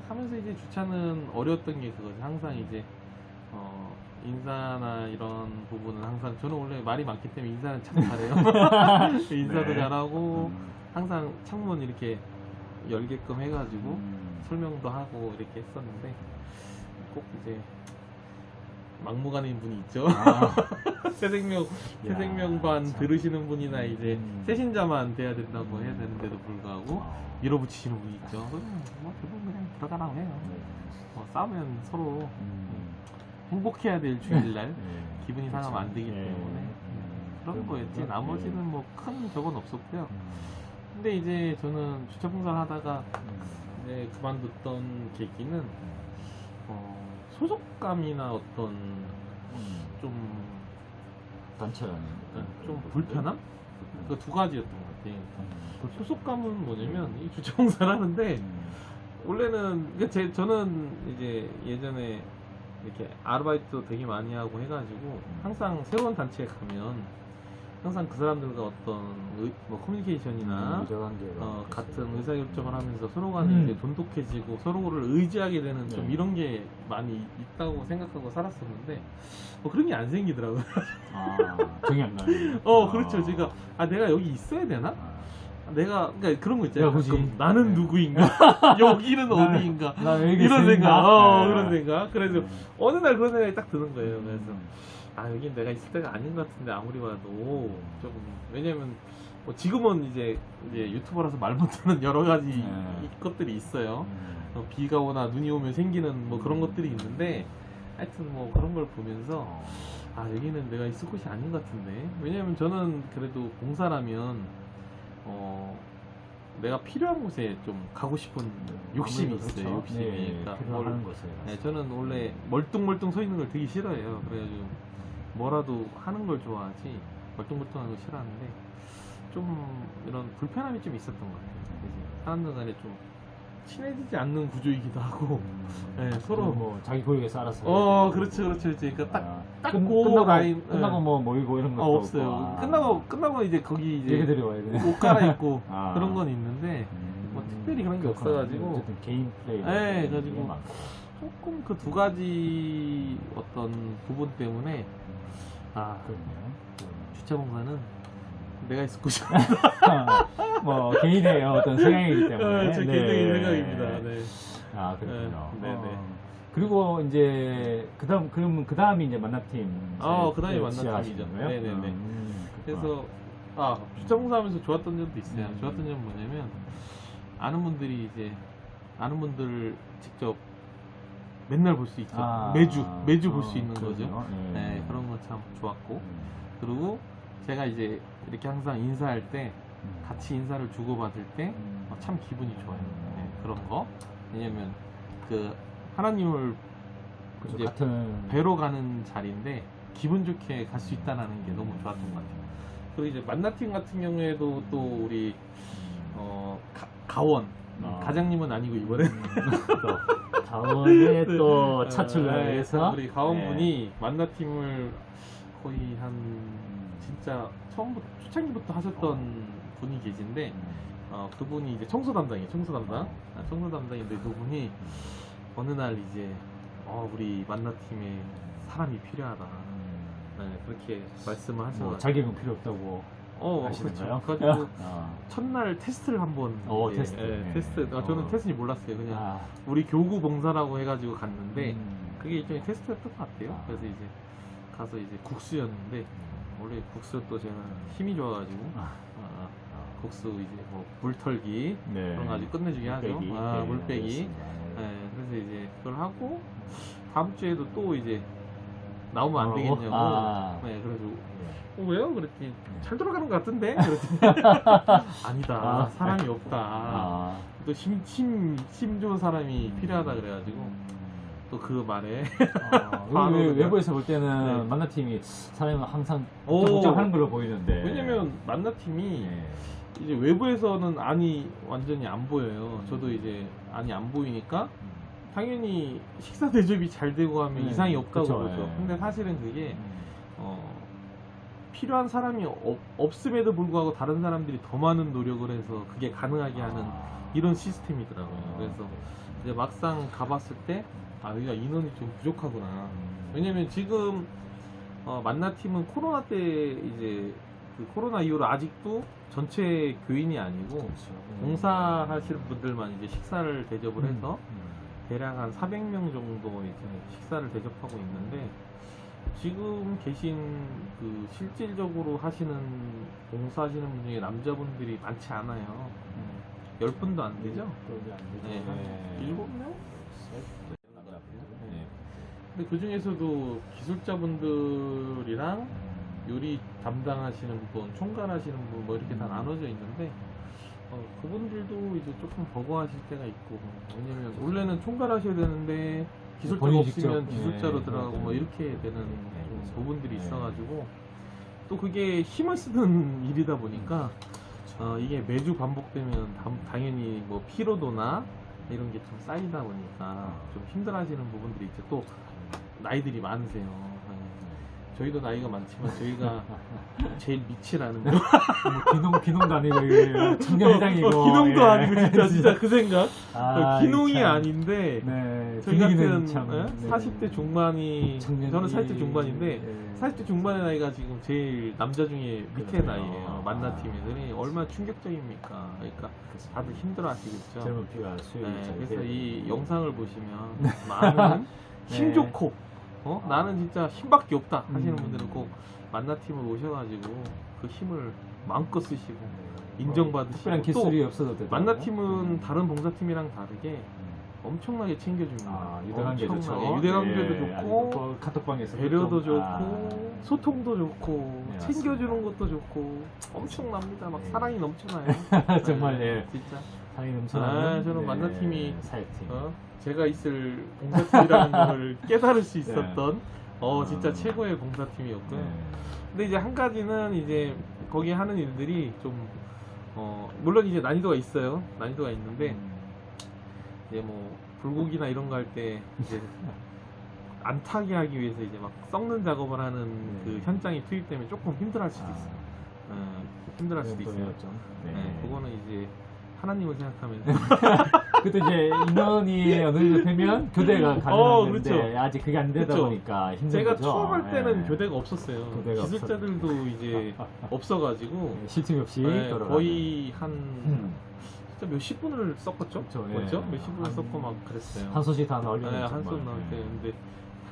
하면서 이제 주차는 어려웠던 게 그거죠. 항상 이제 인사나 이런 부분은 항상 저는 원래 말이 많기 때문에 인사는 참 잘해요. 인사도 잘하고 항상 창문 이렇게 열게끔 해가지고 설명도 하고 이렇게 했었는데 꼭 이제 막무가내인 분이 있죠. 새생명반 들으시는 분이나 이제 새신자만 돼야 된다고 해야 되는데도 불구하고 밀어붙이시는 분이 있죠. 뭐 대부분 그냥 들어가라고 해요. 싸우면 서로 행복해야 될 주일날 기분이 상하면 안 되기 때문에 그런 거였지. 나머지는 뭐 큰 적은 없었고요. 근데 이제 저는 주차 봉사를 하다가 이제 그만뒀던 계기는 소속감이나 어떤 좀 단체라는 좀 불편함? 그 두 가지였던 것 같아요. 그 소속감은 뭐냐면 이 주차 봉사를 하는데 원래는 저는 이제 예전에 이렇게 아르바이트도 되게 많이 하고 해가지고 항상 새로운 단체에 가면 항상 그 사람들과 어떤 뭐 커뮤니케이션이나 같은 의사결정을 하면서 서로 간에 이제 돈독해지고 서로를 의지하게 되는 좀 이런 게 많이 있다고 생각하고 살았었는데 그런 게 안 생기더라고요. 정이 안 나요. 그렇죠. 제가 내가 여기 있어야 되나? 그러니까 그런 거 있잖아요. 가끔, 나는 누구인가? 여기는 어디인가? 이런 생각. 그래서 어느 날 그런 생각이 딱 드는 거예요. 그래서 여긴 내가 있을 때가 아닌 것 같은데 아무리 봐도 좀 왜냐면 뭐 지금은 이제 유튜버라서 말 못하는 여러 가지 것들이 있어요. 비가 오나 눈이 오면 생기는 뭐 그런 것들이 있는데 하여튼 뭐 그런 걸 보면서 아 여기는 내가 있을 곳이 아닌 것 같은데. 왜냐면 저는 그래도 봉사라면 내가 필요한 곳에 좀 가고 싶은 욕심이 아무래도 있어요. 그렇죠. 욕심이. 네, 그러니까 필요한 곳에 네, 가서. 저는 원래 멀뚱멀뚱 서 있는 걸 되게 싫어해요. 그래가지고 뭐라도 하는 걸 좋아하지 멀뚱멀뚱하는 걸 싫어하는데 좀 이런 불편함이 좀 있었던 것 같아요. 그래서 사람들 간에 좀 친해지지 않는 구조이기도 하고 네, 서로 뭐 자기 보육에서 알아서. 그렇죠. 그러니까 딱 끝나고 라인 끝나고 뭐 모이고 이런 것도 없어요. 없고. 끝나고 이제 거기 이제 얘기들이 와야 되네. 옷 갈아입고 아. 그런 건 있는데 뭐 특별히 그런 게 없어가지고 어쨌든 개인 플레이. 네, 그래가지고 조금 그 두 가지 어떤 부분 때문에 그렇네요. 주차 공간은 내가 있을 곳이 뭐 개인의 어떤 성향이기 때문에. 제 개인적인 생각입니다. 네. 그렇군요. 네네. 그리고 이제 그러면 그 다음이 이제 만나팀. 그다음이 만나팀이죠. 네네네. 그래서 주차 공사하면서 좋았던 점도 있어요. 좋았던 점은 뭐냐면 아는 분들 직접 맨날 볼 수 있죠. 매주 볼 수 있는 거죠. 네, 그런 건 참 좋았고. 그리고 제가 이제 이렇게 항상 인사할 때 같이 인사를 주고받을 때 참 기분이 좋아요. 네, 그런 거. 왜냐면 그 하나님을 그렇죠. 이제 같은 뵈러 가는 자리인데 기분 좋게 갈 수 있다는 게 너무 좋았던 것 같아요. 그리고 이제 만나팀 같은 경우에도 또 우리 가원 가장님은 아니고 이번에 가원의 또 차출을 해서 우리 가원분이 만나팀을 거의 한 진짜 처음부터 초창기부터 하셨던 분이 계신데 그분이 이제 청소 담당인데 그분이 어느 날 이제 우리 만나팀에 사람이 필요하다. 네, 그렇게 말씀을 하셔서 자격은 필요 없다고 하시는가요? 그렇죠. 그래가지고 첫날 테스트를 한번 테스트. 테스트. 저는 테스트인지 몰랐어요. 그냥 우리 교구 봉사라고 해가지고 갔는데 그게 일종의 테스트였던 것 같아요. 그래서 이제 가서 이제 국수였는데 원래 국수도 제가 힘이 좋아가지고 국수 이제 뭐 물털기 그런 거 아주 끝내주게 하죠. 물빼기. 네, 그래서 이제 그걸 하고 다음 주에도 또 이제 나오면 안 되겠냐고. 네, 그래서 왜요? 그랬더니 잘 돌아가는 것 같은데? 그랬더니 아니다. 사람이 없다. 또 힘 좋은 사람이 필요하다 그래가지고 또 그 말에 외부에서 볼 때는 만나팀이 사람이 항상 걱정하는 걸로 보이는데. 왜냐면 만나팀이 이제 외부에서는 안이 완전히 안 보여요. 저도 이제 안이 안 보이니까 당연히 식사 대접이 잘 되고 하면 이상이 없다고 그러죠. 근데 사실은 그게 필요한 사람이 없음에도 불구하고 다른 사람들이 더 많은 노력을 해서 그게 가능하게 하는 이런 시스템이더라고요. 그래서 이제 막상 가봤을 때 여기가 인원이 좀 부족하구나. 왜냐면 지금 만나팀은 코로나 때 이제 그 코로나 이후로 아직도 전체 교인이 아니고 봉사하시는 분들만 이제 식사를 대접을 해서 대략 한 400명 정도 이제 식사를 대접하고 있는데 지금 계신 그 실질적으로 하시는 봉사하시는 분 중에 남자분들이 많지 않아요. 10분도 안 되죠? 네, 한 7명? 근데 그 중에서도 기술자분들이랑 요리 담당하시는 분, 총괄하시는 분 뭐 이렇게 다 나눠져 있는데 그분들도 이제 조금 버거워하실 때가 있고. 왜냐면 원래는 총괄하셔야 되는데 기술자가 없으면 기술자로 들어가고 뭐 이렇게 되는 좀 부분들이 있어가지고 또 그게 힘을 쓰는 일이다 보니까 이게 매주 반복되면 당연히 뭐 피로도나 이런 게 좀 쌓이다 보니까 좀 힘들어하시는 부분들이 있죠. 또 나이들이 많으세요. 저희도 나이가 많지만 저희가 제일 밑이라는 거. 기농도 아니고 청년회장이고 기농도 아니고 진짜 그 생각. 기농이 참. 아닌데 저희 같은 40대 중반이 저는 40대 중반인데 40대 중반의 나이가 지금 제일 남자 중에 밑에 나이에요. 만나팀에서는 얼마나 충격적입니까? 그러니까 다들 힘들어하시겠죠. 젊은 피가 그래서 이 영상을 보시면 많은 힘 좋고 나는 진짜 힘밖에 없다 하시는 분들은 꼭 만나팀을 오셔가지고 그 힘을 마음껏 쓰시고 인정받으시고 특별한 기술이 없어도 되고 만나팀은 다른 봉사팀이랑 다르게 엄청나게 챙겨줍니다. 아, 유대관계도 엄청나게. 좋죠. 유대관계도 네, 좋고 아니면 카톡방에서 배려도 좋고 아, 소통도 좋고 네, 챙겨주는 맞습니다. 것도 좋고 엄청납니다. 막 네. 사랑이 넘쳐나요. 정말, 네. 진짜. 사랑이 넘쳐나는 저는 만나팀이 사역팀. 제가 있을 봉사팀이라는 걸 깨달을 수 있었던 진짜 아. 최고의 봉사팀이었고요. 네. 근데 이제 한 가지는 이제 거기 하는 일들이 좀 물론 이제 난이도가 있어요. 난이도가 있는데 이제 뭐 불고기나 이런 거 할 때 이제 안 타게 하기 위해서 이제 막 썩는 작업을 하는 그 현장이 투입되면 조금 힘들할 수도 있어요. 힘들할 수도 있어요. 네, 그거는 이제 하나님을 생각하면서 그때 이제 인원이 어느 정도 되면 교대가 가능한데 그렇죠. 아직 그게 안 되다 그렇죠. 보니까 힘든 제가 거죠. 처음 할 때는 예. 교대가 없었어요. 교대가 기술자들도 이제 없어가지고 쉴 틈이 없이 네, 돌아가는. 거의 한 진짜 몇십 분을 썼겠죠? 그렇죠. 맞죠? 예. 몇십 분을 썼고 막 그랬어요. 한 소식 다 나오려면 네, 정말. 한손 나올 때. 예. 근데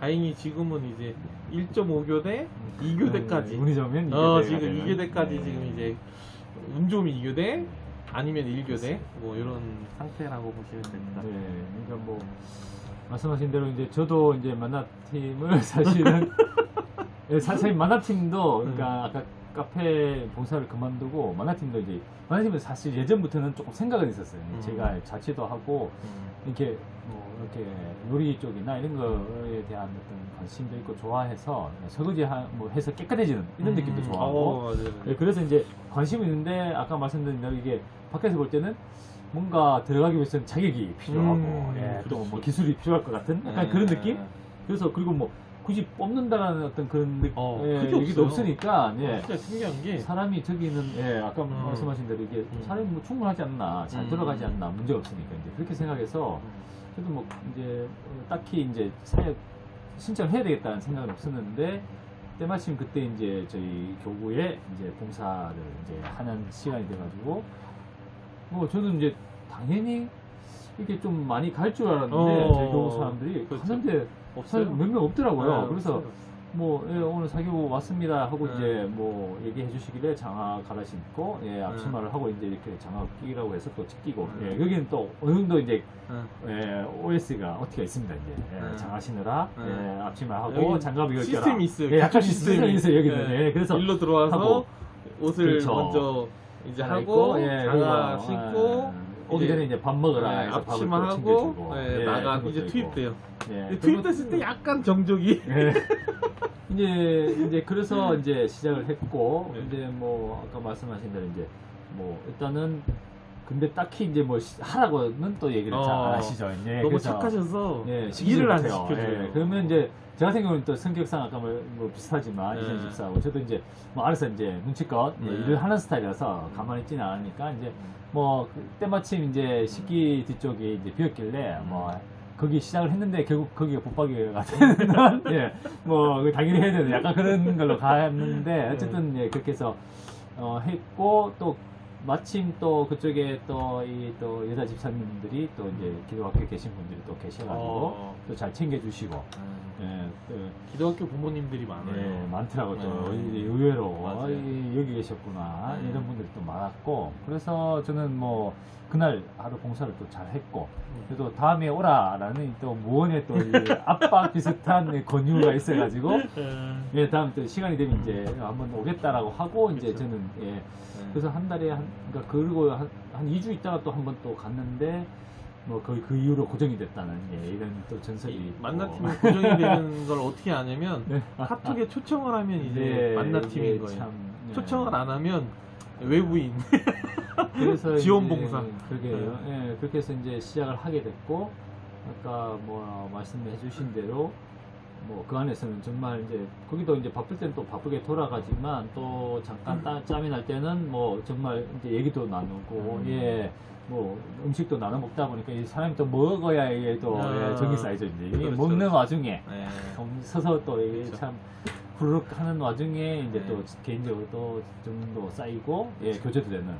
다행히 지금은 이제 1.5교대, 2교대까지. 운이 좋으면 2교대가 지금 되는. 2교대까지 네. 지금 이제 운 좋으면 2교대, 아니면 1교대 뭐 이런 상태라고 보시면 됩니다. 네, 그러니까 뭐 말씀하신 대로 이제 저도 이제 만나팀을 사실은 사실 만나팀도 그러니까 아까 카페 봉사를 그만두고 만나팀은 사실 예전부터는 조금 생각은 있었어요. 제가 자취도 하고 이렇게 뭐 이렇게 요리 쪽이나 이런 거에 대한 어떤 관심도 있고 좋아해서 설거지 뭐 해서 깨끗해지는 이런 느낌도 좋아하고 네, 그래서 이제 관심이 있는데 아까 말씀드린 대로 이게 밖에서 볼 때는 뭔가 들어가기 위해서는 자격이 필요하고 또 뭐 그렇죠. 기술이 필요할 것 같은 약간 그런 느낌? 그래서 그리고 뭐 굳이 뽑는다라는 어떤 그런 그게 얘기도 없어요. 없으니까 진짜 신기한 게 사람이 저기는 아까 말씀하신 대로 이게 사람이 뭐 충분하지 않나 잘 들어가지 않나 문제가 없으니까 이제 그렇게 생각해서 저도 뭐 이제 딱히 이제 사역 신청을 해야 되겠다는 생각은 없었는데 때마침 그때 이제 저희 교구에 이제 봉사를 이제 하는 시간이 돼가지고 뭐 저는 이제 당연히 이게 좀 많이 갈 줄 알았는데 저희 교구 사람들이 그렇죠. 하는데 없어요. 몇 명 없더라고요. 그래서 없어요. 뭐 오늘 사교 왔습니다 하고 이제 뭐 얘기해 주시길래 장화 갈아 신고 앞치마를 하고 이제 이렇게 장화 끼라고 해서 또 끼고 여기는 또 어느 정도 이제 OS가 어떻게 있습니다 이제 장화 신으라 앞치마 하고 장갑 이걸 시스템이 있어요. 약간 기초 시스템이 있어요 여기는. 그래서 일로 들어와서 하고, 옷을 그렇죠. 먼저 이제 갈아입고, 하고 장화 그리고, 신고 오기 전에 이제 밥 먹으라 해서 밥을 앞치마 또 하고 챙겨주고 나가 그런 이제 것도 투입돼요. 있고. 투입됐을 때 약간 정적이 이제 그래서 이제 시작을 했고 네. 이제 뭐 아까 말씀하신 대로 이제 뭐 일단은 근데 딱히 이제 뭐 하라고는 또 얘기를 잘 안 하시죠. 이제 너무 그래서 착하셔서 시키지 일을 안 못해요. 시켜줘요. 그러면 이제 저 같은 경우는 또 성격상 아까 뭐 비슷하지만 네. 이전 집사하고 저도 이제 뭐 알아서 이제 눈치껏 일을 하는 스타일이라서 가만히 있지는 않으니까 이제 뭐 때마침 이제 식기 뒤쪽이 이제 비었길래 뭐 거기 시작을 했는데 결국 거기가 붙박이가 되는 뭐 당연히 해야 되는 약간 그런 걸로 갔는데 어쨌든 그렇게 해서 했고 또 마침 또 그쪽에 또 여자 집사님들이 또 이제 기독학교에 계신 분들이 또 계셔가지고 또 잘 챙겨주시고 또 기독학교 부모님들이 많아요. 많더라고 또 네. 의외로 맞아요. 여기 계셨구나 이런 분들이 또 많았고 그래서 저는 뭐 그날 하루 봉사를 또 잘 했고 그래도 다음에 오라라는 또 무언의 또 이 압박 비슷한 권유가 있어가지고 다음 또 시간이 되면 이제 한번 오겠다라고 하고 이제 그쵸. 저는 그래서 한 달에 그러니까 그리고 한 2주 있다가 또 한 번 또 갔는데 뭐 거의 그 이후로 고정이 됐다는 이런 또 전설이 있고. 만나팀이 고정이 되는 걸 어떻게 아냐면 네. 카톡에 초청을 하면 이제 만나팀인 이게 거예요. 참, 초청을 안 하면 외부인. 그래서 지원 이제 봉사. 그러게요. 그렇게 해서 이제 시작을 하게 됐고 아까 뭐 말씀해 주신 대로 뭐 그 안에서는 정말 이제 거기도 이제 바쁠 때는 또 바쁘게 돌아가지만 또 잠깐 짬이 날 때는 뭐 정말 이제 얘기도 나누고 뭐 음식도 나눠 먹다 보니까 이 사람이 또 먹어야 이게 또 정이 쌓이죠 이제 이게 그렇죠, 먹는 그렇죠. 와중에 서서 또 이게 그렇죠. 참 후루룩 하는 와중에 이제 또 개인적으로 또 정도 쌓이고 교제도 되는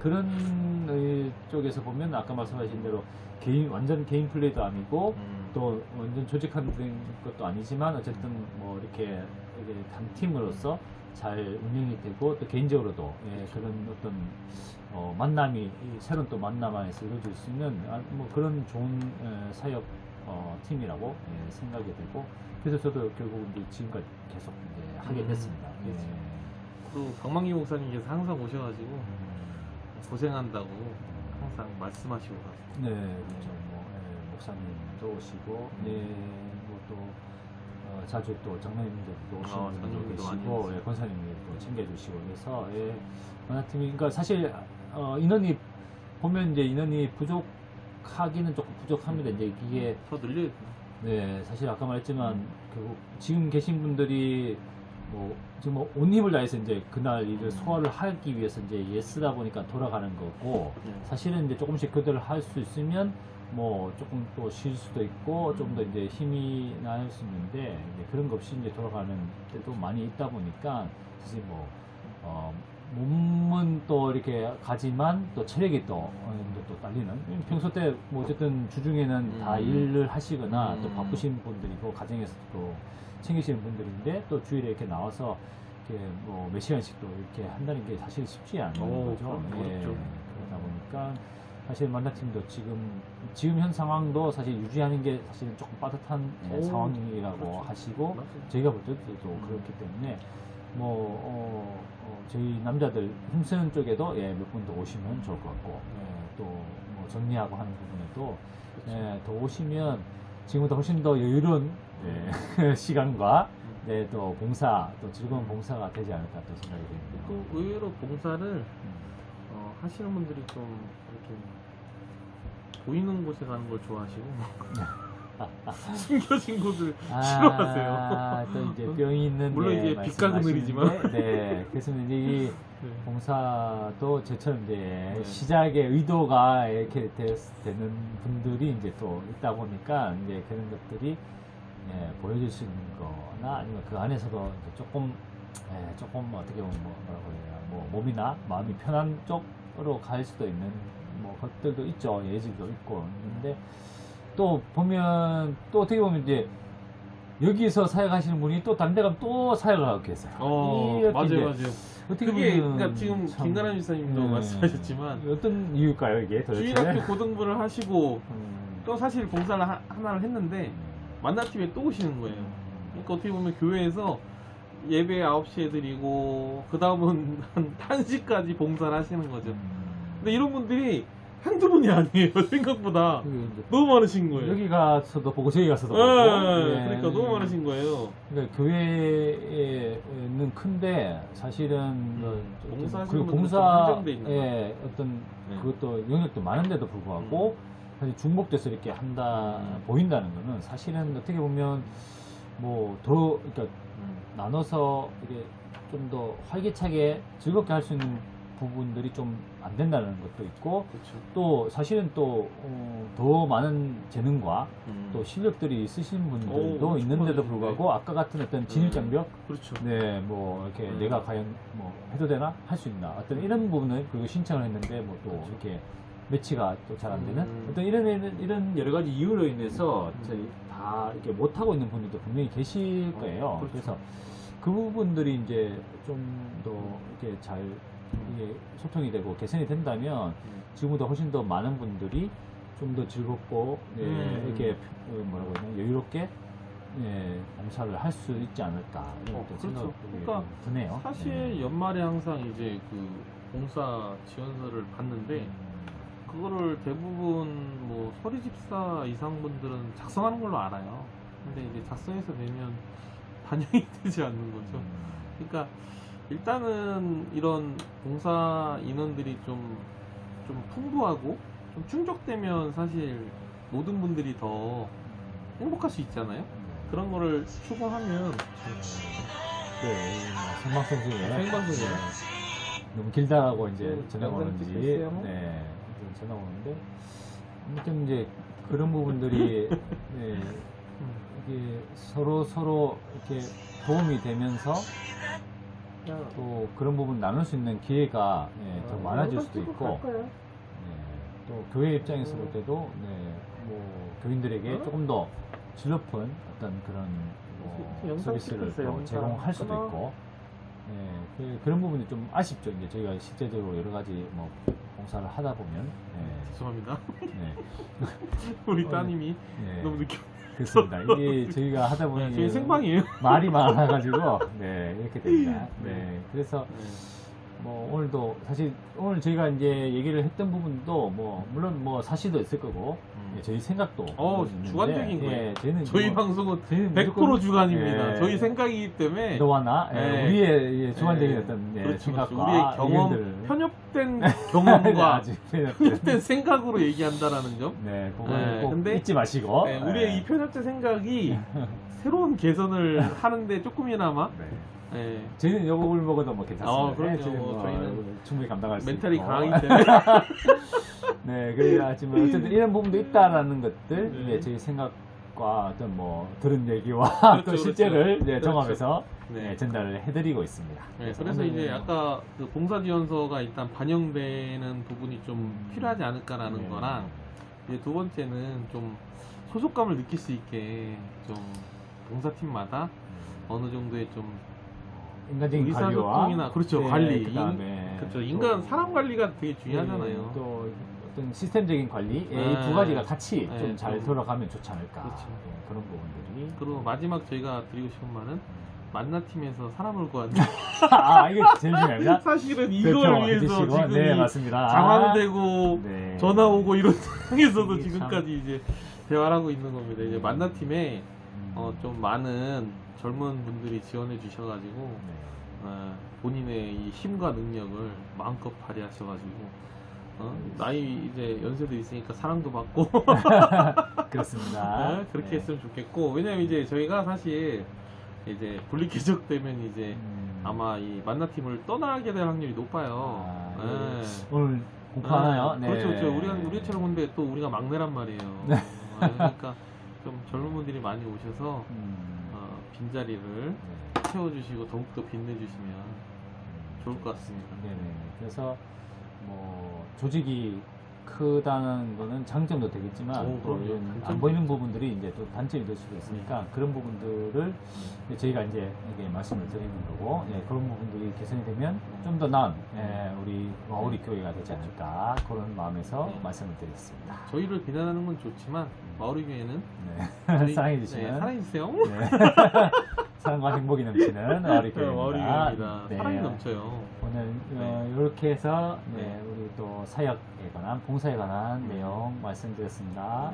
그런 쪽에서 보면 아까 말씀하신 대로 완전 개인 플레이도 아니고 또 완전 조직화된 것도 아니지만 어쨌든 뭐 이렇게 한 팀으로서 잘 운영이 되고 또 개인적으로도 예, 그런 어떤 만남이 새로운 또 만남 안에서 이루어질 수 있는 뭐 그런 좋은 사역 팀이라고 예, 생각이 되고 그래서 저도 결국 이제 지금까지 계속 이제 하게 됐습니다. 예. 또 박만기 목사님께서 항상 오셔가지고 고생한다고 항상 말씀하시고 가세요. 네, 그렇죠. 뭐 목사님도 오시고, 뭐또 자주 또 장로님들도 오시는 분도 계시고, 권사님들도 챙겨주시고 그래서 만화팀이 그러니까 사실 인원이 보면 이제 인원이 부족하기는 조금 부족합니다. 이제 이게 더 늘려야 돼요. 네, 사실 아까 말했지만 결국 지금 계신 분들이 뭐 지금 온 힘을 다해서 이제 그날 일을 소화를 하기 위해서 이제 애쓰다 보니까 돌아가는 거고 사실은 이제 조금씩 그들을 할 수 있으면 뭐 조금 또 쉴 수도 있고 좀 더 이제 힘이 날 수 있는데 이제 그런 거 없이 이제 돌아가는 때도 많이 있다 보니까 사실 뭐 몸은 또 이렇게 가지만 또 체력이 또 어느 정도 또 딸리는 평소 때 뭐 어쨌든 주중에는 다 일을 하시거나 또 바쁘신 분들이고 가정에서 또 챙기시는 분들인데 또 주일에 이렇게 나와서 이렇게 뭐 몇 시간씩 또 이렇게 한다는 게 사실 쉽지 않은 거죠. 그러다 보니까 사실 만나팀도 지금 현 상황도 사실 유지하는 게 사실은 조금 빠듯한 상황이라고 그렇죠. 하시고 맞아요. 저희가 볼 때도 그렇기 때문에 뭐 저희 남자들 힘쓰는 쪽에도 몇 분 더 오시면 좋을 것 같고 또 뭐 정리하고 하는 부분에도 더 오시면 지금보다 훨씬 더 여유로운 시간과 또 봉사 또 즐거운 봉사가 되지 않을까 또 생각이 됩니다. 또 의외로 봉사를 하시는 분들이 좀 이렇게 보이는 곳에 가는 걸 좋아하시고 숨겨진 곳을 싫어하세요. 또 이제 병이 있는 물론 이제 빛과 그늘이지만 네, 그래서 이제 이 봉사도 저처럼 이제 시작의 의도가 이렇게 되는 분들이 이제 또 있다 보니까 이제 그런 것들이 보여줄 수 있는 거나 아니면 그 안에서도 이제 조금 어떻게 보면 뭐라고 해야 뭐 몸이나 마음이 편한 쪽으로 갈 수도 있는 뭐 것들도 있죠. 예지도 있고 있는데 또 보면 또 어떻게 보면 이제 여기서 사역하시는 분이 또 다른 데 가면 또 사역을 하고 계세요. 맞아요. 어떻게 그게 보면 그러니까 지금 김가람 지사님도 말씀하셨지만 어떤 이유일까요 이게 도대체? 주일학교 고등부를 하시고 또 사실 봉사를 하나를 했는데 만나팀에 또 오시는 거예요. 그러니까 어떻게 보면 교회에서 예배 9시에 드리고 그 다음은 한 1시까지 봉사를 하시는 거죠. 근데 이런 분들이 한두 분이 아니에요. 생각보다 너무 많으신 거예요. 여기 가서도 보고 저기 가서도 보고 그러니까 너무 많으신 거예요. 그러니까 교회는 큰데 사실은 봉사하시는 분들은 봉사의 있는 어떤 그것도 영역도 많은데도 불구하고 사실 중복돼서 이렇게 보인다는 거는 사실은 어떻게 보면 뭐 더 그러니까 나눠서 이게 좀 더 활기차게 즐겁게 할 수 있는 부분들이 좀 안 된다는 것도 있고 그렇죠. 또 사실은 또 더 많은 재능과 또 실력들이 있으신 분들도 있는데도 불구하고 아까 같은 어떤 진입장벽 그렇죠. 뭐 이렇게 내가 과연 뭐 해도 되나 할 수 있나 어떤 이런 부분을 그리고 신청을 했는데 뭐 또 이렇게 매치가 또 잘 안 되는 어떤 이런 여러 가지 이유로 인해서 저희 다 이렇게 못 하고 있는 분들도 분명히 계실 거예요. 그렇죠. 그래서 그 부분들이 이제 좀 더 이렇게 잘 이게 소통이 되고 개선이 된다면 지금보다 훨씬 더 많은 분들이 좀 더 즐겁고 이렇게 뭐라고 해야 되나 여유롭게 봉사를 할 수 있지 않을까 이런 또 생각이 그러니까 드네요. 사실 연말에 항상 이제 그 봉사 지원서를 받는데 그거를 대부분 뭐 소리집사 이상 분들은 작성하는 걸로 알아요. 근데 이제 작성해서 내면 반영이 되지 않는 거죠. 그러니까 일단은 이런 봉사 인원들이 좀 풍부하고 좀 충족되면 사실 모든 분들이 더 행복할 수 있잖아요. 그런 거를 추구하면 생방송 중에 너무 길다고 이제 전화가 오는지 전화가 오는데 아무튼 이제 그런 부분들이 이게 서로 이렇게 도움이 되면서 또 그런 부분 나눌 수 있는 기회가 더 많아질 수도 있고 또 교회 입장에서 볼 때도 뭐 교인들에게 조금 더 질 높은 어떤 그런 서비스를 또 제공할 수도 있고 그런 부분이 좀 아쉽죠. 이제 저희가 실제적으로 여러 가지 뭐 봉사를 하다 보면. 죄송합니다. 네. 우리 따님이 너무 늦게. 그렇습니다. 이게 저희가 하다 보니 저희 생방이에요. 말이 많아가지고 이렇게 됩니다. 그래서 뭐 오늘도 사실 오늘 저희가 이제 얘기를 했던 부분도 뭐 물론 뭐 사실도 있을 거고 저희 생각도 주관적인 거예요. 저희는 저희 방송은 100% 주관입니다. 저희 생각이기 때문에 너와 나 우리의 주관적인 어떤 그렇죠, 생각과 우리의 경험, 의견들을 편협된 경험과 아주 편협된 생각으로 얘기한다는 점. 그걸 꼭 근데 잊지 마시고 우리의 이 편협된 생각이 새로운 개선을 하는데 조금이나마 저희는 요거를 먹어도 뭐 괜찮습니다. 그럼요. 저희는 충분히 감당할 수 멘탈이 있고. 강하기 때문에. 그래야지만 어쨌든 이런 부분도 있다라는 것들 이제 저희 생각과 어떤 뭐 들은 얘기와 그렇죠, 또 실제를 이제 그렇죠. 종합해서 네. 전달을 해드리고 있습니다. 그래서 이제 아까 그 봉사지원서가 일단 반영되는 부분이 좀 필요하지 않을까라는 거랑 이제 두 번째는 좀 소속감을 느낄 수 있게 좀 봉사팀마다 어느 정도의 좀 인간적인 관리와 의사소통이나 그렇죠 관리 그다음에 그렇죠 인간 사람 관리가 되게 중요하잖아요. 또 어떤 시스템적인 관리 이 두 가지가 같이 좀 잘 돌아가면 좋지 않을까. 그렇죠. 그런 부분들이. 그리고 마지막 저희가 드리고 싶은 말은 만나팀에서 사람을 구하는. 이거 제일 중요합니다. 사실은 이걸 위해서 지금 맞습니다. 장황되고 전화 오고 이런 상황에서도 이게 지금까지 이제 대화를 하고 있는 겁니다. 이제 만나팀에 좀 많은 젊은 분들이 지원해 주셔가지고 본인의 이 힘과 능력을 마음껏 발휘하셔가지고 나이 이제 연세도 있으니까 사랑도 받고 그렇습니다. 그렇게 했으면 좋겠고 왜냐면 이제 저희가 사실 이제 분리 개척되면 이제 아마 이 만나팀을 떠나게 될 확률이 높아요. 오늘 공부하나요? 그렇죠. 우리처럼 근데 또 우리가 막내란 말이에요. 그러니까 좀 젊은 분들이 많이 오셔서 빈자리를 채워주시고 더욱더 빛내주시면 좋을 것 같습니다. 그래서 뭐 조직이 크다는 거는 장점도 되겠지만 또 이런 안 보이는 부분들이 이제 또 단점이 될 수도 있으니까 그런 부분들을 저희가 이제 이게 말씀을 드리는 거고 그런 부분들이 개선이 되면 좀 더 나은 우리 마오리 교회가 되지 않을까 그런 마음에서 말씀을 드리겠습니다. 저희를 비난하는 건 좋지만 마오리 교회는 사랑해 주시면 사랑해주세요. 사랑과 행복이 넘치는 마오리 교회입니다. 사랑이 넘쳐요. 오늘 이렇게 해서 우리 또 사역에 관한 봉사에 관한 내용 말씀드렸습니다.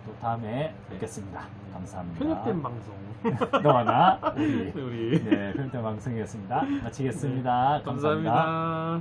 또 다음에 뵙겠습니다. 감사합니다. 편협된 방송. 너와 나 우리 편협된 방송이었습니다. 마치겠습니다. 감사합니다. 감사합니다.